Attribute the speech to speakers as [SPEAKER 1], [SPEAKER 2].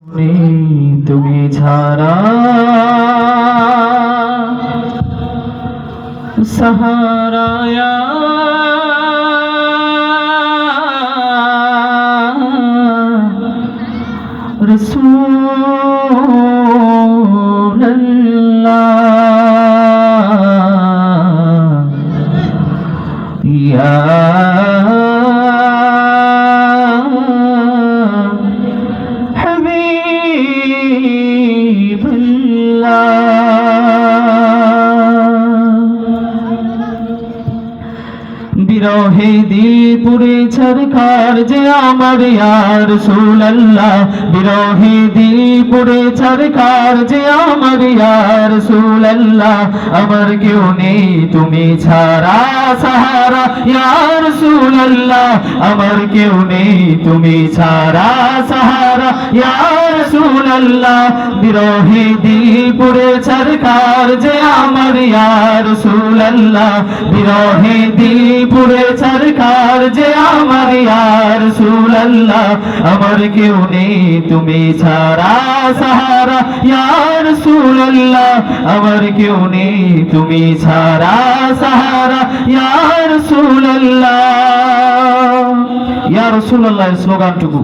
[SPEAKER 1] তুমি ছাড়া সাহারায়া রাসূলুল্লাহ ইয়া বিরহে দিল পুরে ছরকার যে আমার ইয়া রাসূলুল্লাহ বিরহে দিল পুরে ছরকার যে আমার ইয়া রাসূলুল্লাহ আমার কেউ নেই তুমি ছাড়া সাহারা ইয়া রাসূলুল্লাহ আমার কেউ নেই তুমি ছাড়া সাহারা ইয়া রাসূলুল্লাহ বিরহে দিল পুরে ছরকার যে আমার ইয়া রাসূলুল্লাহ বিরহে দিল পুরে সরকার যে আমার ইয়া রাসূলুল্লাহ আমার কেউ নেই তুমি ছাড়া সাহারা ইয়া রাসূলুল্লাহ আমার কেউ নেই তুমি ছাড়া সাহারা ইয়া রাসূলুল্লাহ ইয়া রাসূলুল্লাহ স্লোগানটুকু